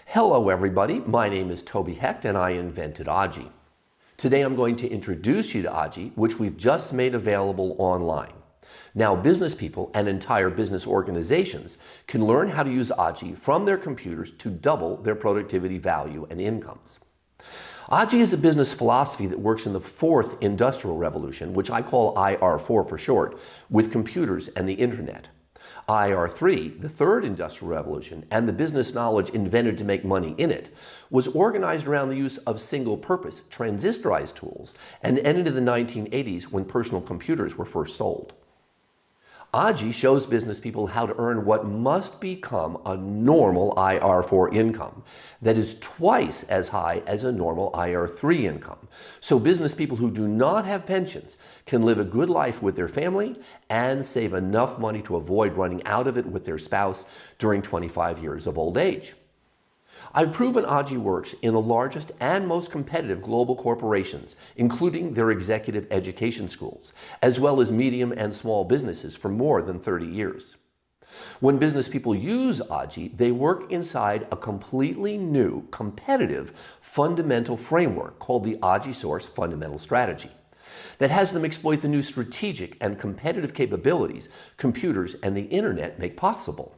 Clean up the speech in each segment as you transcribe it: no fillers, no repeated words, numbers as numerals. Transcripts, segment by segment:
Hello everybody, my name is Toby Hecht and I invented Aji. Today I'm going to introduce you to Aji, which we've just made available online. Now business people and entire business organizations can learn how to use Aji from their computers to double their productivity value and incomes. Aji is a business philosophy that works in the fourth industrial revolution, which I call IR4 for short, with computers and the internet. IR3, the third industrial revolution, and the business knowledge invented to make money in it, was organized around the use of single-purpose, transistorized tools, and ended in the 1980s when personal computers were first sold. Aji shows business people how to earn what must become a normal IR4 income that is twice as high as a normal IR3 income. So business people who do not have pensions can live a good life with their family and save enough money to avoid running out of it with their spouse during 25 years of old age. I've proven Aji works in the largest and most competitive global corporations, including their executive education schools, as well as medium and small businesses for more than 30 years. When business people use Aji, they work inside a completely new, competitive, fundamental framework called the Aji Source Fundamental Strategy that has them exploit the new strategic and competitive capabilities computers and the internet make possible.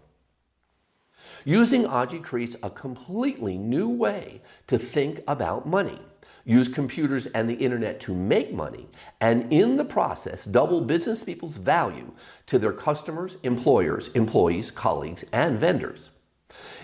Using Aji creates a completely new way to think about money, use computers and the internet to make money, and in the process double business people's value to their customers, employers, employees, colleagues, and vendors.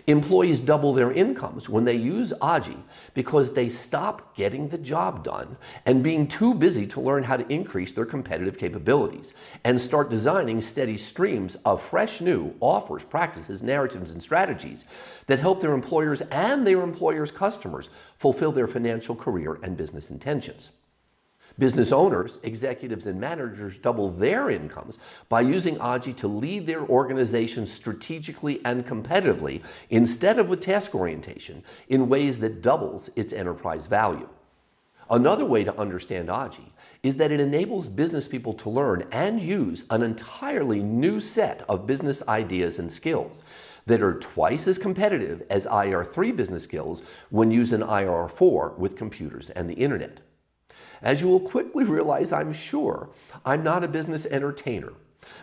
Employees double their incomes when they use Aji because they stop getting the job done and being too busy to learn how to increase their competitive capabilities and start designing steady streams of fresh new offers, practices, narratives, and strategies that help their employers and their employers' customers fulfill their financial, career, and business intentions. Business owners, executives, and managers double their incomes by using Aji to lead their organizations strategically and competitively instead of with task orientation in ways that doubles its enterprise value. Another way to understand Aji is that it enables business people to learn and use an entirely new set of business ideas and skills that are twice as competitive as IR3 business skills when used in IR4 with computers and the internet. As you will quickly realize, I'm sure, I'm not a business entertainer.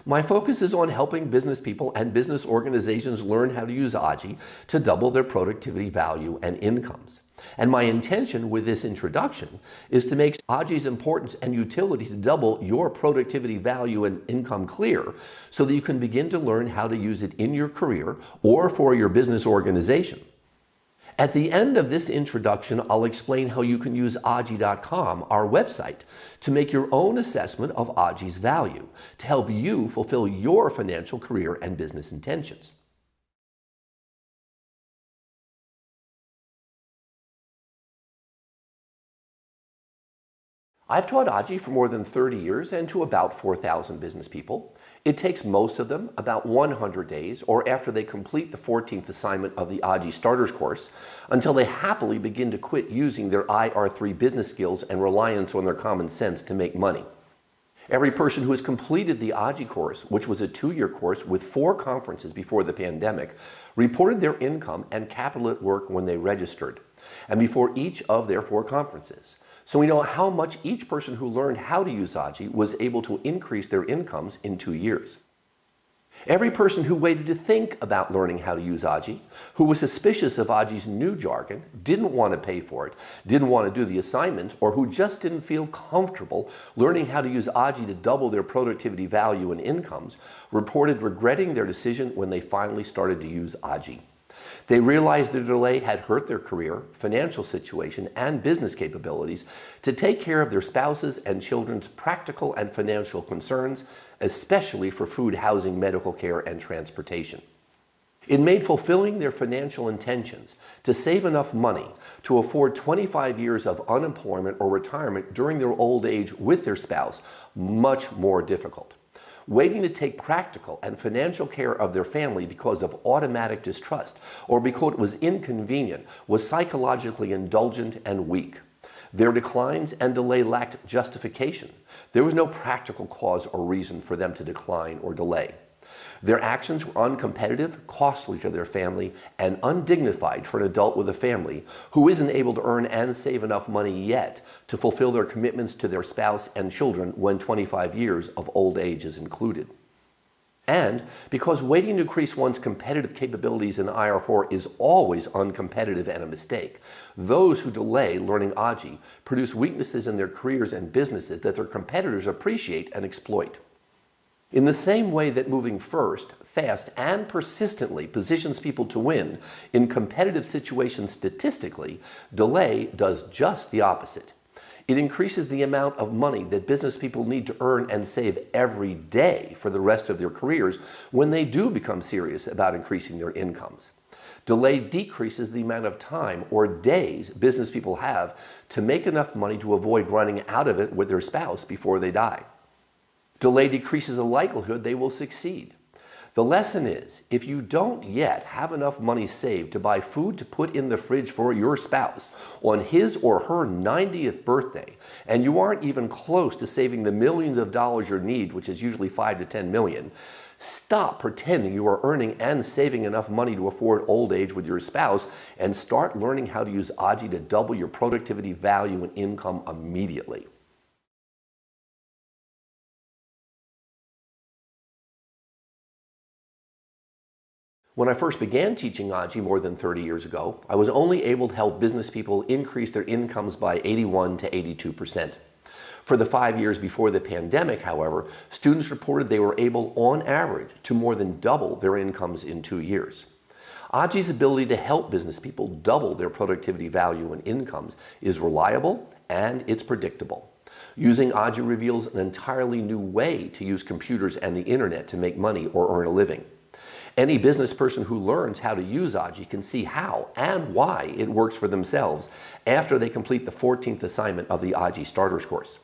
My focus is on helping business people and business organizations learn how to use Aji to double their productivity value and incomes. And my intention with this introduction is to make Aji's importance and utility to double your productivity value and income clear so that you can begin to learn how to use it in your career or for your business organization. At the end of this introduction, I'll explain how you can use Aji.com, our website, to make your own assessment of Aji's value to help you fulfill your financial, career, and business intentions. I've taught Aji for more than 30 years and to about 4,000 business people. It takes most of them about 100 days or after they complete the 14th assignment of the Aji Starters course until they happily begin to quit using their IR3 business skills and reliance on their common sense to make money. Every person who has completed the Aji course, which was a 2-year course with 4 conferences before the pandemic, reported their income and capital at work when they registered and before each of their 4 conferences. So we know how much each person who learned how to use Aji was able to increase their incomes in 2 years. Every person who waited to think about learning how to use Aji, who was suspicious of Aji's new jargon, didn't want to pay for it, didn't want to do the assignment, or who just didn't feel comfortable learning how to use Aji to double their productivity value and incomes, reported regretting their decision when they finally started to use Aji. They realized the delay had hurt their career, financial situation, and business capabilities to take care of their spouses and children's practical and financial concerns, especially for food, housing, medical care, and transportation. It made fulfilling their financial intentions to save enough money to afford 25 years of unemployment or retirement during their old age with their spouse much more difficult. Waiting to take practical and financial care of their family because of automatic distrust or because it was inconvenient was psychologically indulgent and weak. Their declines and delay lacked justification. There was no practical cause or reason for them to decline or delay. Their actions were uncompetitive, costly to their family, and undignified for an adult with a family who isn't able to earn and save enough money yet to fulfill their commitments to their spouse and children when 25 years of old age is included. And because waiting to increase one's competitive capabilities in IR4 is always uncompetitive and a mistake, those who delay learning Aji produce weaknesses in their careers and businesses that their competitors appreciate and exploit. In the same way that moving first, fast, and persistently positions people to win in competitive situations statistically, delay does just the opposite. It increases the amount of money that business people need to earn and save every day for the rest of their careers when they do become serious about increasing their incomes. Delay decreases the amount of time or days business people have to make enough money to avoid running out of it with their spouse before they die. Delay decreases the likelihood they will succeed. The lesson is, if you don't yet have enough money saved to buy food to put in the fridge for your spouse on his or her 90th birthday, and you aren't even close to saving the millions of dollars you need, which is usually 5 to 10 million, stop pretending you are earning and saving enough money to afford old age with your spouse and start learning how to use Aji to double your productivity, value, and income immediately. When I first began teaching Aji more than 30 years ago, I was only able to help business people increase their incomes by 81 to 82%. For the 5 years before the pandemic, however, students reported they were able, on average, to more than double their incomes in 2 years. Aji's ability to help business people double their productivity, value, and incomes is reliable and it's predictable. Using Aji reveals an entirely new way to use computers and the internet to make money or earn a living. Any business person who learns how to use Aji can see how and why it works for themselves after they complete the 14th assignment of the Aji Starters course.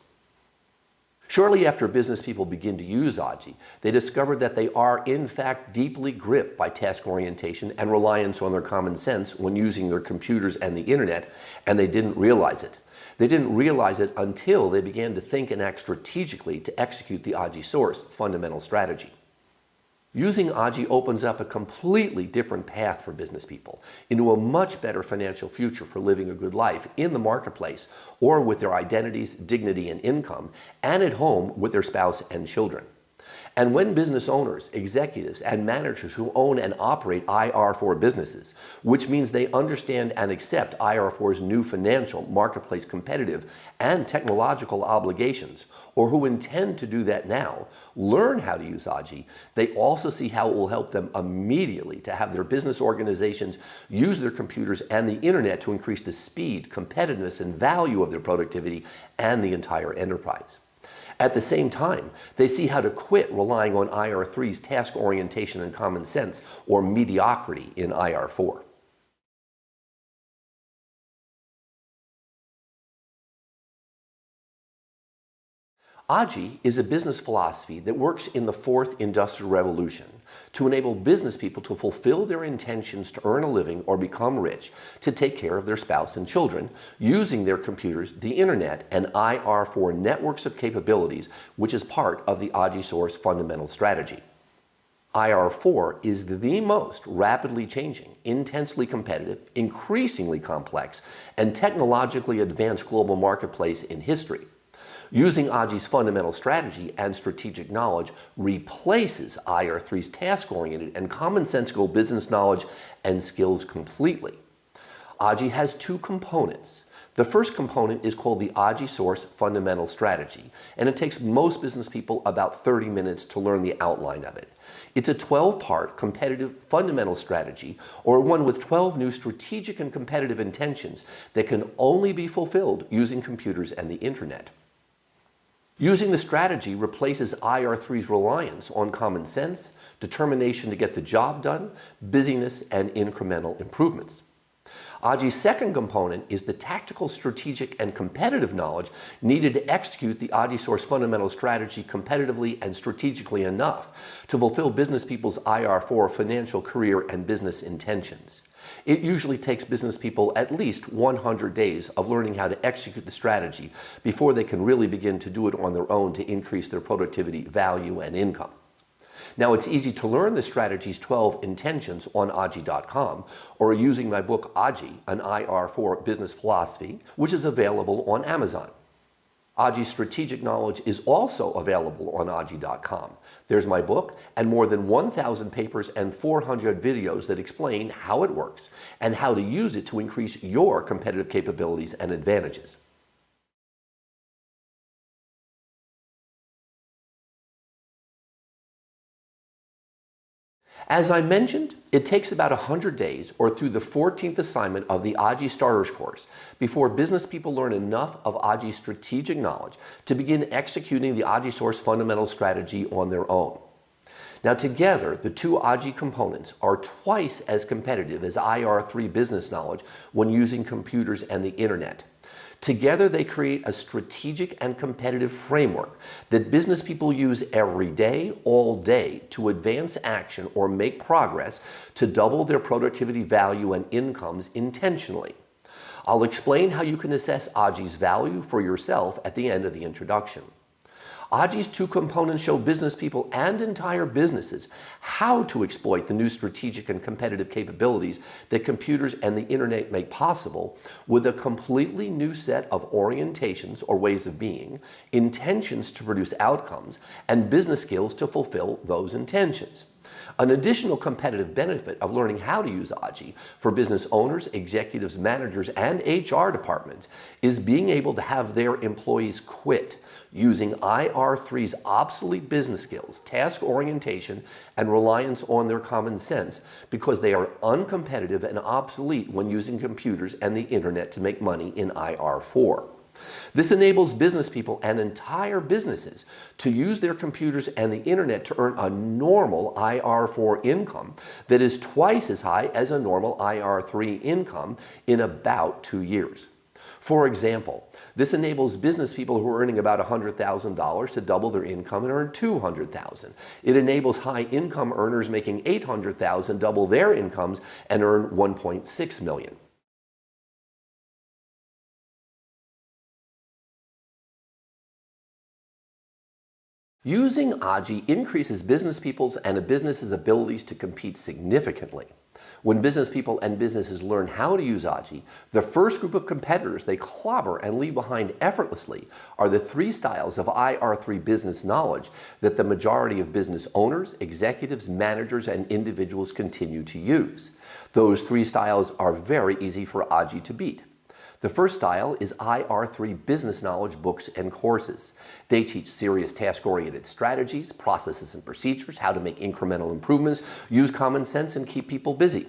Shortly after business people begin to use Aji, they discover that they are in fact deeply gripped by task orientation and reliance on their common sense when using their computers and the internet, and they didn't realize it. They didn't realize it until they began to think and act strategically to execute the Aji Source fundamental strategy. Using Aji opens up a completely different path for business people into a much better financial future for living a good life in the marketplace or with their identities, dignity, and income, and at home with their spouse and children. And when business owners, executives, and managers who own and operate IR4 businesses, which means they understand and accept IR4's new financial, marketplace competitive, and technological obligations, or who intend to do that now, learn how to use Aji, they also see how it will help them immediately to have their business organizations use their computers and the internet to increase the speed, competitiveness, and value of their productivity and the entire enterprise. At the same time, they see how to quit relying on IR3's task orientation and common sense, or mediocrity, in IR4. Aji is a business philosophy that works in the fourth industrial revolution to enable business people to fulfill their intentions to earn a living or become rich, to take care of their spouse and children, using their computers, the internet, and IR4 networks of capabilities, which is part of the Aji Source fundamental strategy. IR4 is the most rapidly changing, intensely competitive, increasingly complex, and technologically advanced global marketplace in history. Using Aji's fundamental strategy and strategic knowledge replaces IR3's task-oriented and commonsensical business knowledge and skills completely. Aji has two components. The first component is called the Aji Source fundamental strategy, and it takes most business people about 30 minutes to learn the outline of it. It's a 12-part competitive fundamental strategy, or one with 12 new strategic and competitive intentions that can only be fulfilled using computers and the internet. Using the strategy replaces IR3's reliance on common sense, determination to get the job done, busyness, and incremental improvements. Aji's second component is the tactical, strategic, and competitive knowledge needed to execute the Aji Source fundamental strategy competitively and strategically enough to fulfill business people's IR4 financial, career, and business intentions. It usually takes business people at least 100 days of learning how to execute the strategy before they can really begin to do it on their own to increase their productivity, value, and income. Now, it's easy to learn the strategy's 12 intentions on Aji.com or using my book Aji, an IR4 business philosophy, which is available on Amazon. Aji's strategic knowledge is also available on Aji.com. There's my book and more than 1,000 papers and 400 videos that explain how it works and how to use it to increase your competitive capabilities and advantages. As I mentioned, it takes about 100 days or through the 14th assignment of the Aji Starters course before business people learn enough of Aji's strategic knowledge to begin executing the Aji Source fundamental strategy on their own. Now together, the two Aji components are twice as competitive as IR3 business knowledge when using computers and the internet. Together, they create a strategic and competitive framework that business people use every day, all day, to advance action or make progress to double their productivity value and incomes intentionally. I'll explain how you can assess Aji's value for yourself at the end of the introduction. Aji's two components show business people and entire businesses how to exploit the new strategic and competitive capabilities that computers and the internet make possible with a completely new set of orientations or ways of being, intentions to produce outcomes, and business skills to fulfill those intentions. An additional competitive benefit of learning how to use Aji for business owners, executives, managers, and HR departments is being able to have their employees quit using IR3's obsolete business skills, task orientation, and reliance on their common sense because they are uncompetitive and obsolete when using computers and the internet to make money in IR4. This enables business people and entire businesses to use their computers and the internet to earn a normal IR4 income that is twice as high as a normal IR3 income in about 2 years. For example, this enables business people who are earning about $100,000 to double their income and earn $200,000. It enables high income earners making $800,000 double their incomes and earn $1.6 million. Using Aji increases business people's and a business's abilities to compete significantly. When business people and businesses learn how to use Aji, the first group of competitors they clobber and leave behind effortlessly are the three styles of IR3 business knowledge that the majority of business owners, executives, managers, and individuals continue to use. Those three styles are very easy for Aji to beat. The first style is IR3 business knowledge books and courses. They teach serious task-oriented strategies, processes and procedures, how to make incremental improvements, use common sense, and keep people busy.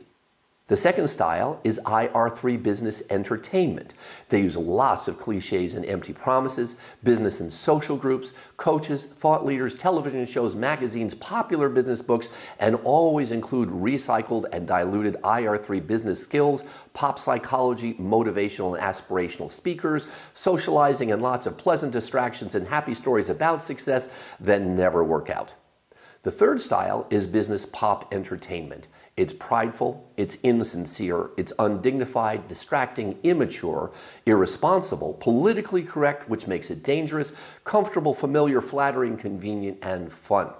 The second style is IR3 business entertainment. They use lots of cliches and empty promises, business and social groups, coaches, thought leaders, television shows, magazines, popular business books, and always include recycled and diluted IR3 business skills, pop psychology, motivational and aspirational speakers, socializing, and lots of pleasant distractions and happy stories about success that never work out. The third style is business pop entertainment. It's prideful, it's insincere, it's undignified, distracting, immature, irresponsible, politically correct, which makes it dangerous, comfortable, familiar, flattering, convenient, and fun.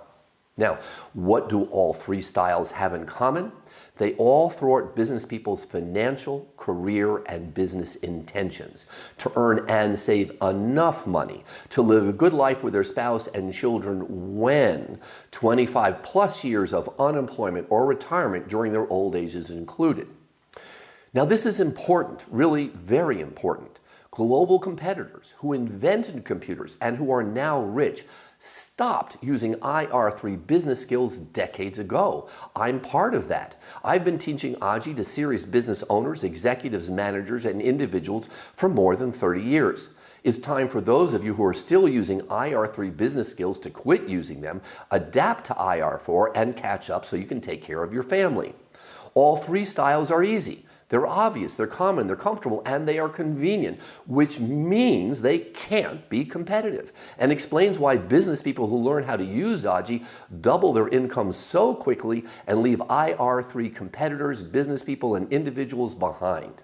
Now, what do all three styles have in common? They all thwart business people's financial, career, and business intentions to earn and save enough money to live a good life with their spouse and children when 25 plus years of unemployment or retirement during their old age is included. Now, this is important, really very important. Global competitors who invented computers and who are now rich stopped using IR3 business skills decades ago. I'm part of that. I've been teaching Aji to serious business owners, executives, managers, and individuals for more than 30 years. It's time for those of you who are still using IR3 business skills to quit using them, adapt to IR4, and catch up so you can take care of your family. All three styles are easy. They're obvious, they're common, they're comfortable, and they are convenient, which means they can't be competitive, and explains why business people who learn how to use Aji double their income so quickly and leave IR3 competitors, business people, and individuals behind.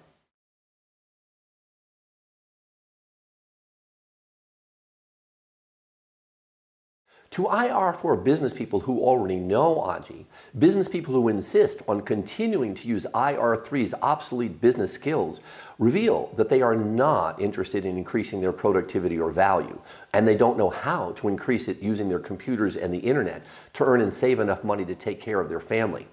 To IR4 business people who already know Aji, business people who insist on continuing to use IR3's obsolete business skills reveal that they are not interested in increasing their productivity or value, and they don't know how to increase it using their computers and the internet to earn and save enough money to take care of their family.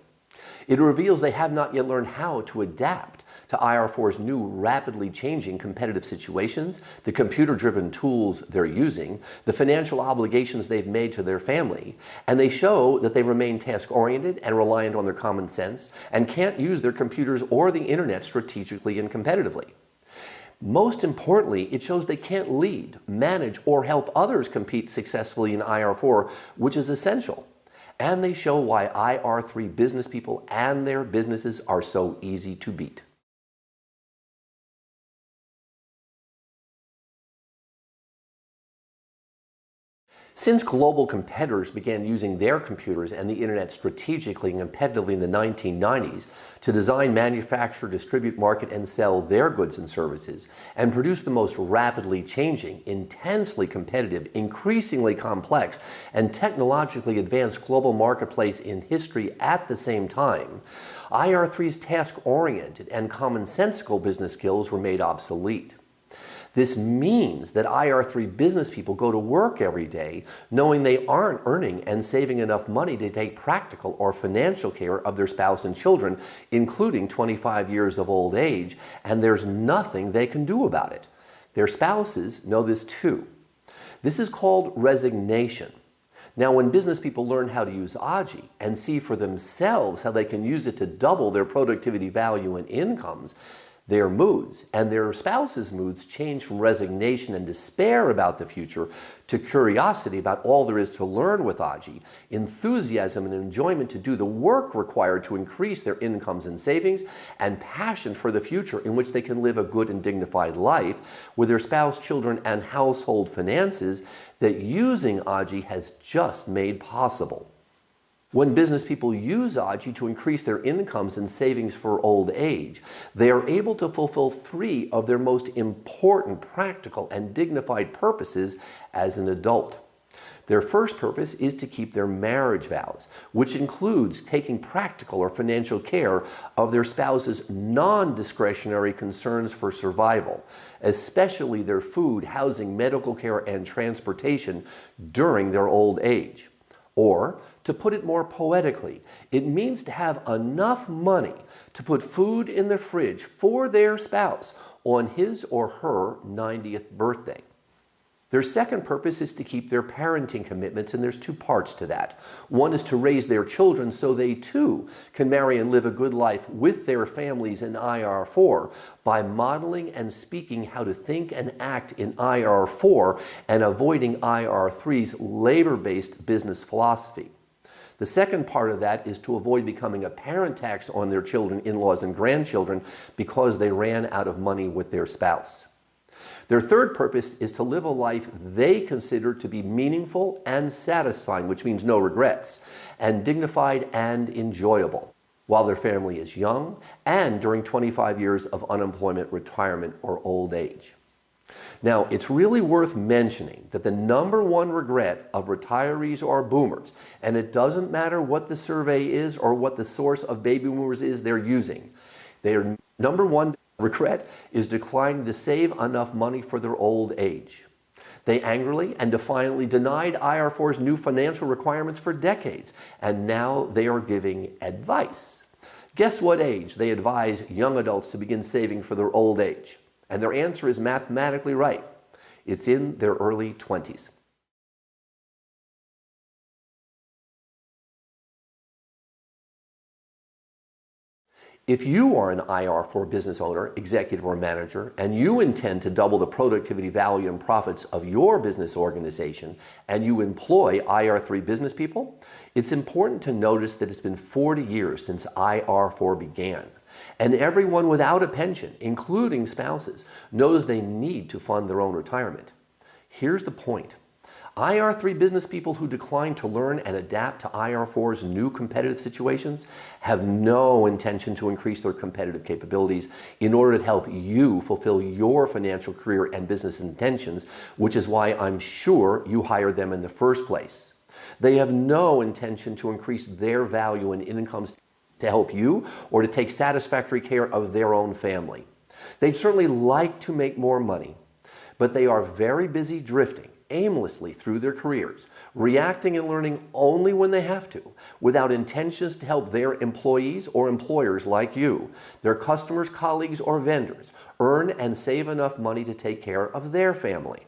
It reveals they have not yet learned how to adapt to IR4's new rapidly changing competitive situations, the computer-driven tools they're using, the financial obligations they've made to their family, and they show that they remain task-oriented and reliant on their common sense and can't use their computers or the internet strategically and competitively. Most importantly, it shows they can't lead, manage, or help others compete successfully in IR4, which is essential. And they show why IR3 business people and their businesses are so easy to beat. Since global competitors began using their computers and the internet strategically and competitively in the 1990s to design, manufacture, distribute, market, and sell their goods and services, and produce the most rapidly changing, intensely competitive, increasingly complex, and technologically advanced global marketplace in history at the same time, IR3's task-oriented and commonsensical business skills were made obsolete. This means that IR3 business people go to work every day knowing they aren't earning and saving enough money to take practical or financial care of their spouse and children, including 25 years of old age, and there's nothing they can do about it. Their spouses know this too. This is called resignation. Now, when business people learn how to use Aji and see for themselves how they can use it to double their productivity value and incomes, their moods and their spouse's moods change from resignation and despair about the future to curiosity about all there is to learn with Aji, enthusiasm and enjoyment to do the work required to increase their incomes and savings, and passion for the future in which they can live a good and dignified life with their spouse, children, and household finances that using Aji has just made possible. When business people use Aji to increase their incomes and savings for old age, they are able to fulfill three of their most important practical and dignified purposes as an adult. Their first purpose is to keep their marriage vows, which includes taking practical or financial care of their spouse's non-discretionary concerns for survival, especially their food, housing, medical care, and transportation during their old age. Or, to put it more poetically, it means to have enough money to put food in the fridge for their spouse on his or her 90th birthday. Their second purpose is to keep their parenting commitments, and there's two parts to that. One is to raise their children so they too can marry and live a good life with their families in IR4 by modeling and speaking how to think and act in IR4 and avoiding IR3's labor-based business philosophy. The second part of that is to avoid becoming a parent tax on their children, in-laws, and grandchildren because they ran out of money with their spouse. Their third purpose is to live a life they consider to be meaningful and satisfying, which means no regrets, and dignified and enjoyable, while their family is young and during 25 years of unemployment, retirement, or old age. Now, it's really worth mentioning that the number one regret of retirees or boomers, and it doesn't matter what the survey is or what the source of baby boomers is they're using, their number one regret is declining to save enough money for their old age. They angrily and defiantly denied IR4's new financial requirements for decades, and now they are giving advice. Guess what age they advise young adults to begin saving for their old age? And their answer is mathematically right. It's in their early 20s. If you are an IR4 business owner, executive, or manager, and you intend to double the productivity, value, and profits of your business organization, and you employ IR3 business people, it's important to notice that it's been 40 years since IR4 began. And everyone without a pension, including spouses, knows they need to fund their own retirement. Here's the point. IR3 business people who decline to learn and adapt to IR4's new competitive situations have no intention to increase their competitive capabilities in order to help you fulfill your financial career and business intentions, which is why I'm sure you hired them in the first place. They have no intention to increase their value and incomes to help you or to take satisfactory care of their own family. They'd certainly like to make more money, but they are very busy drifting aimlessly through their careers, reacting and learning only when they have to, without intentions to help their employees or employers like you, their customers, colleagues, or vendors earn and save enough money to take care of their family.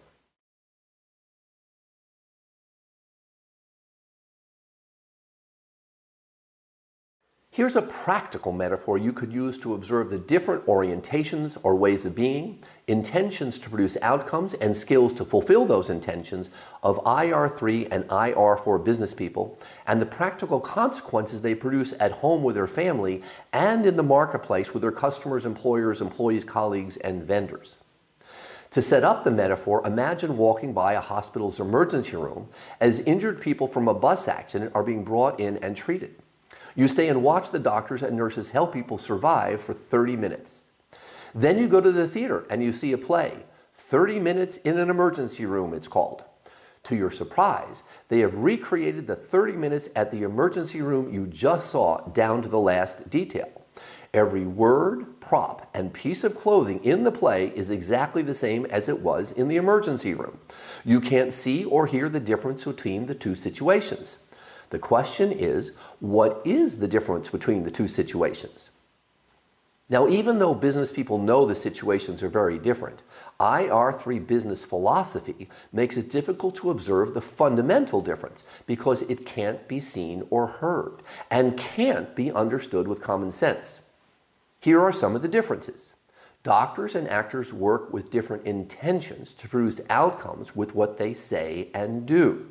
Here's a practical metaphor you could use to observe the different orientations or ways of being, intentions to produce outcomes, and skills to fulfill those intentions of IR3 and IR4 business people, and the practical consequences they produce at home with their family and in the marketplace with their customers, employers, employees, colleagues, and vendors. To set up the metaphor, imagine walking by a hospital's emergency room as injured people from a bus accident are being brought in and treated. You stay and watch the doctors and nurses help people survive for 30 minutes. Then you go to the theater and you see a play, 30 Minutes in an Emergency Room, it's called. To your surprise, they have recreated the 30 minutes at the emergency room you just saw down to the last detail. Every word, prop, and piece of clothing in the play is exactly the same as it was in the emergency room. You can't see or hear the difference between the two situations. The question is, what is the difference between the two situations? Now, even though business people know the situations are very different, IR3 business philosophy makes it difficult to observe the fundamental difference because it can't be seen or heard and can't be understood with common sense. Here are some of the differences. Doctors and actors work with different intentions to produce outcomes with what they say and do.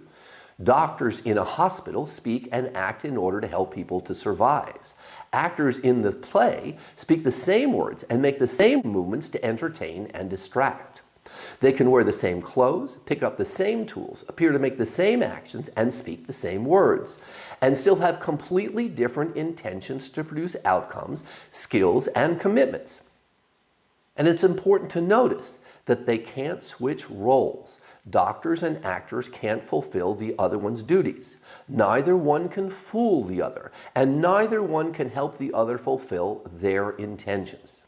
Doctors in a hospital speak and act in order to help people to survive. Actors in the play speak the same words and make the same movements to entertain and distract. They can wear the same clothes, pick up the same tools, appear to make the same actions, and speak the same words, and still have completely different intentions to produce outcomes, skills, and commitments. And it's important to notice that they can't switch roles. Doctors and actors can't fulfill the other one's duties. Neither one can fool the other, and neither one can help the other fulfill their intentions.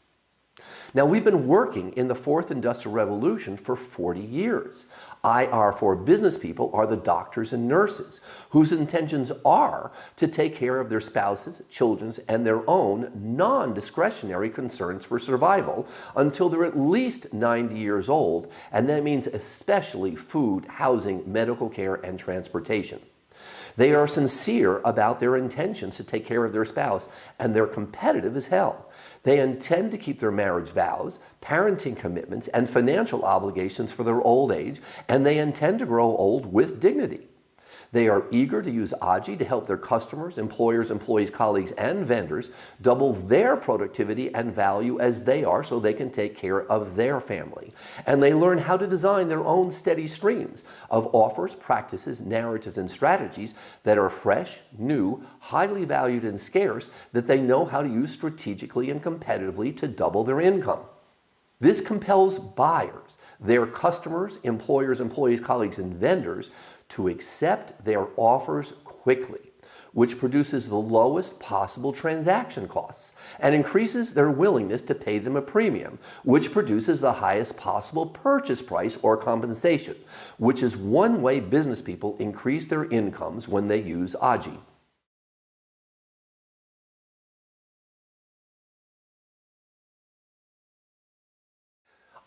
Now, we've been working in the fourth industrial revolution for 40 years. IR4 business people are the doctors and nurses whose intentions are to take care of their spouses, children, and their own non-discretionary concerns for survival until they're at least 90 years old, and that means especially food, housing, medical care, and transportation. They are sincere about their intentions to take care of their spouse, and they're competitive as hell. They intend to keep their marriage vows, parenting commitments, and financial obligations for their old age, and they intend to grow old with dignity. They are eager to use Aji to help their customers, employers, employees, colleagues, and vendors double their productivity and value as they are so they can take care of their family. And they learn how to design their own steady streams of offers, practices, narratives, and strategies that are fresh, new, highly valued, and scarce that they know how to use strategically and competitively to double their income. This compels buyers, their customers, employers, employees, colleagues, and vendors to accept their offers quickly, which produces the lowest possible transaction costs and increases their willingness to pay them a premium, which produces the highest possible purchase price or compensation, which is one way business people increase their incomes when they use Aji.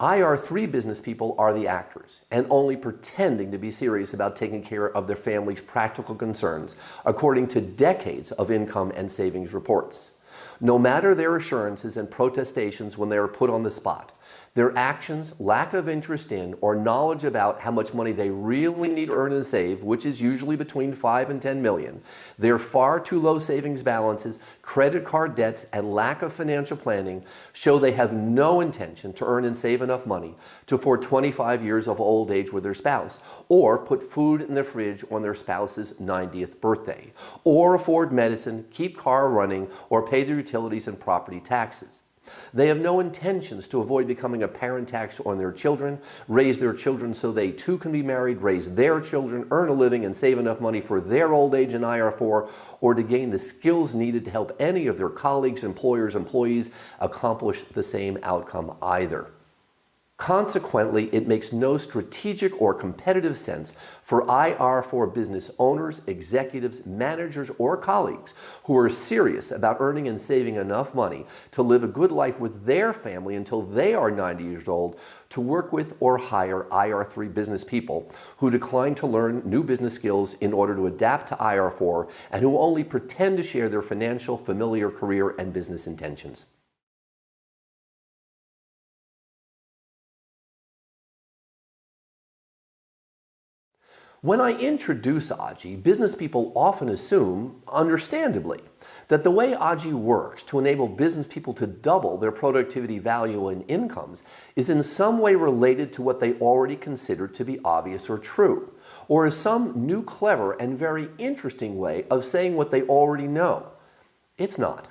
IR3 business people are the actors and only pretending to be serious about taking care of their family's practical concerns, according to decades of income and savings reports. No matter their assurances and protestations when they are put on the spot, their actions, lack of interest in, or knowledge about how much money they really need to earn and save, which is usually between 5 and 10 million, their far too low savings balances, credit card debts, and lack of financial planning show they have no intention to earn and save enough money to afford 25 years of old age with their spouse, or put food in the fridge on their spouse's 90th birthday, or afford medicine, keep car running, or pay their utilities and property taxes. They have no intentions to avoid becoming a parent tax on their children, raise their children so they too can be married, raise their children, earn a living, and save enough money for their old age in IR4, or to gain the skills needed to help any of their colleagues, employers, employees accomplish the same outcome either. Consequently, it makes no strategic or competitive sense for IR4 business owners, executives, managers, or colleagues who are serious about earning and saving enough money to live a good life with their family until they are 90 years old to work with or hire IR3 business people who decline to learn new business skills in order to adapt to IR4 and who only pretend to share their financial, familiar, career, and business intentions. When I introduce Aji, business people often assume, understandably, that the way Aji works to enable business people to double their productivity value and incomes is in some way related to what they already consider to be obvious or true, or is some new, clever, and very interesting way of saying what they already know. It's not.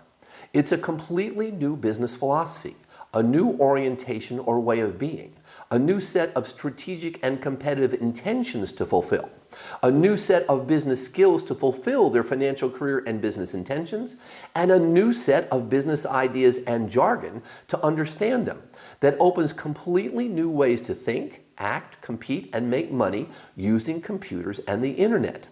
It's a completely new business philosophy, a new orientation or way of being, a new set of strategic and competitive intentions to fulfill, a new set of business skills to fulfill their financial career and business intentions, and a new set of business ideas and jargon to understand them that opens completely new ways to think, act, compete, and make money using computers and the internet.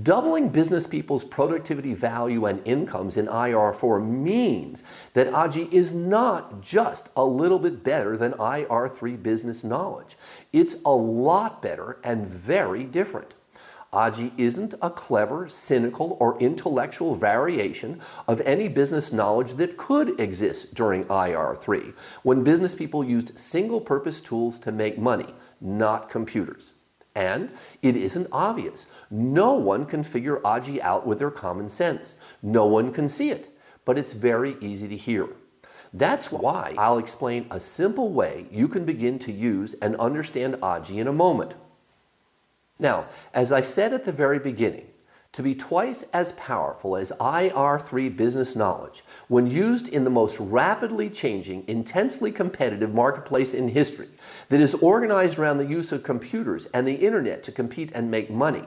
Doubling business people's productivity value and incomes in IR4 means that Aji is not just a little bit better than IR3 business knowledge. It's a lot better and very different. Aji isn't a clever, cynical, or intellectual variation of any business knowledge that could exist during IR3, when business people used single-purpose tools to make money, not computers. And it isn't obvious. No one can figure Aji out with their common sense. No one can see it, but it's very easy to hear. That's why I'll explain a simple way you can begin to use and understand Aji in a moment. Now, as I said at the very beginning, to be twice as powerful as IR3 business knowledge, when used in the most rapidly changing, intensely competitive marketplace in history that is organized around the use of computers and the internet to compete and make money,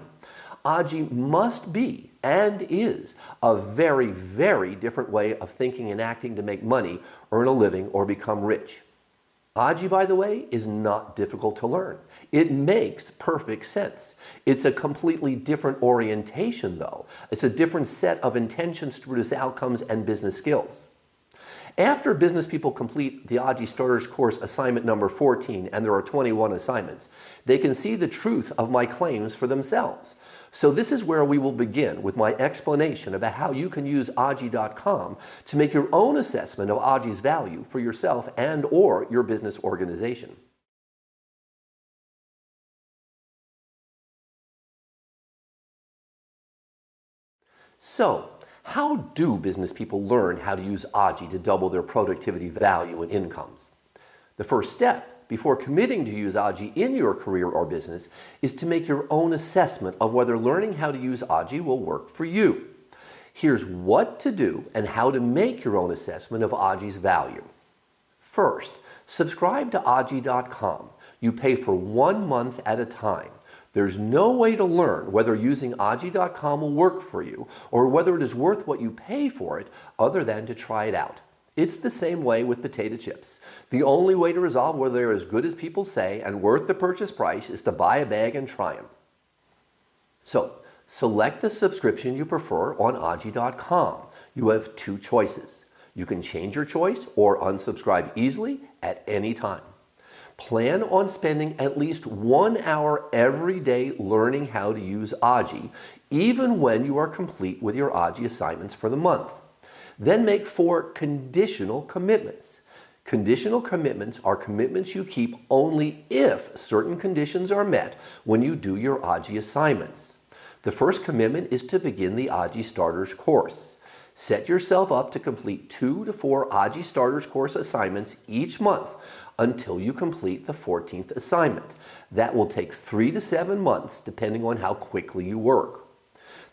Aji must be and is a very, very different way of thinking and acting to make money, earn a living, or become rich. Aji, by the way, is not difficult to learn. It makes perfect sense. It's a completely different orientation, though. It's a different set of intentions to produce outcomes and business skills. After business people complete the Aji Starters course assignment number 14, and there are 21 assignments, they can see the truth of my claims for themselves. So this is where we will begin with my explanation about how you can use Aji.com to make your own assessment of Aji's value for yourself and or your business organization. So, how do business people learn how to use Aji to double their productivity value and incomes? The first step before committing to use Aji in your career or business is to make your own assessment of whether learning how to use Aji will work for you. Here's what to do and how to make your own assessment of Aji's value. First, subscribe to Aji.com. You pay for 1 month at a time. There's no way to learn whether using Aji.com will work for you or whether it is worth what you pay for it other than to try it out. It's the same way with potato chips. The only way to resolve whether they're as good as people say and worth the purchase price is to buy a bag and try them. So, select the subscription you prefer on Aji.com. You have 2 choices. You can change your choice or unsubscribe easily at any time. Plan on spending at least 1 hour every day learning how to use Aji, even when you are complete with your Aji assignments for the month. Then make 4 conditional commitments. Conditional commitments are commitments you keep only if certain conditions are met when you do your Aji assignments. The first commitment is to begin the Aji Starters course. Set yourself up to complete 2 to 4 Aji Starters course assignments each month until you complete the 14th assignment. That will take 3 to 7 months depending on how quickly you work.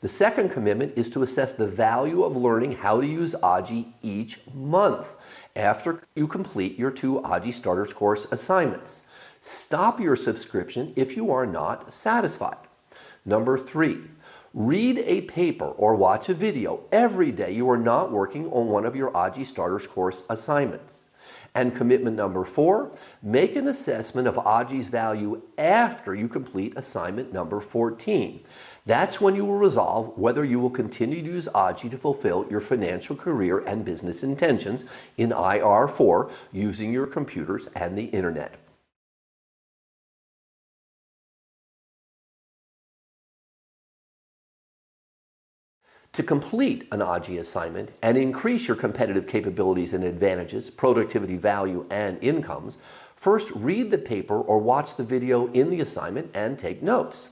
The second commitment is to assess the value of learning how to use Aji each month after you complete your 2 Aji Starters course assignments. Stop your subscription if you are not satisfied. Number 3, read a paper or watch a video every day you are not working on one of your Aji Starters course assignments. And commitment number 4, make an assessment of Aji's value after you complete assignment number 14. That's when you will resolve whether you will continue to use Aji to fulfill your financial, career, and business intentions in IR4 using your computers and the internet. To complete an Aji assignment and increase your competitive capabilities and advantages, productivity, value, and incomes, first read the paper or watch the video in the assignment and take notes.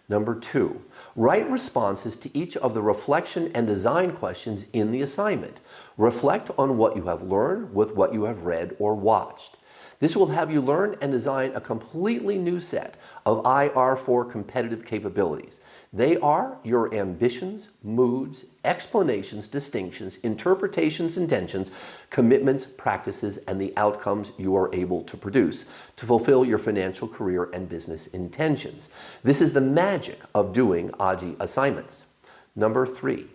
Number 2, write responses to each of the reflection and design questions in the assignment. Reflect on what you have learned with what you have read or watched. This will have you learn and design a completely new set of IR4 competitive capabilities. They are your ambitions, moods, explanations, distinctions, interpretations, intentions, commitments, practices, and the outcomes you are able to produce to fulfill your financial, career, and business intentions. This is the magic of doing Aji assignments. Number 3,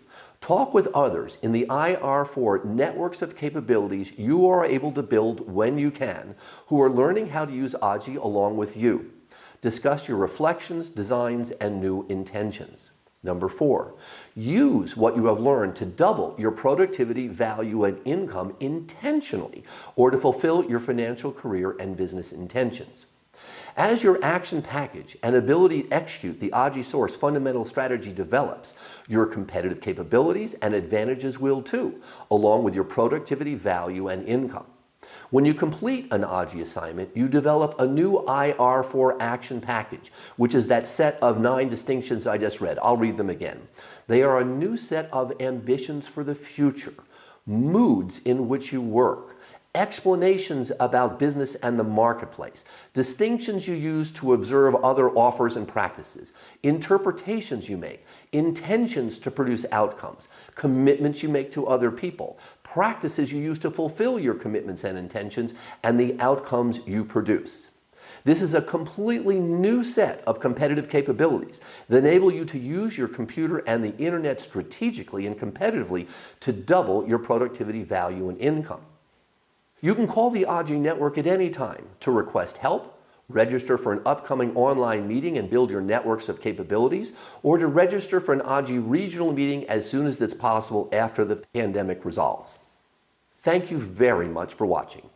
talk with others in the IR4 networks of capabilities you are able to build when you can, who are learning how to use Aji along with you. Discuss your reflections, designs, and new intentions. Number 4, use what you have learned to double your productivity, value, and income intentionally, or to fulfill your financial, career, and business intentions. As your action package and ability to execute the Aji Source fundamental strategy develops, your competitive capabilities and advantages will too, along with your productivity, value, and income. When you complete an Aji assignment, you develop a new IR4 action package, which is that set of 9 distinctions I just read. I'll read them again. They are a new set of ambitions for the future, moods in which you work, explanations about business and the marketplace, distinctions you use to observe other offers and practices, interpretations you make, intentions to produce outcomes, commitments you make to other people, practices you use to fulfill your commitments and intentions, and the outcomes you produce. This is a completely new set of competitive capabilities that enable you to use your computer and the internet strategically and competitively to double your productivity, value, and income. You can call the Aji Network at any time to request help, register for an upcoming online meeting and build your networks of capabilities, or to register for an Aji regional meeting as soon as it's possible after the pandemic resolves. Thank you very much for watching.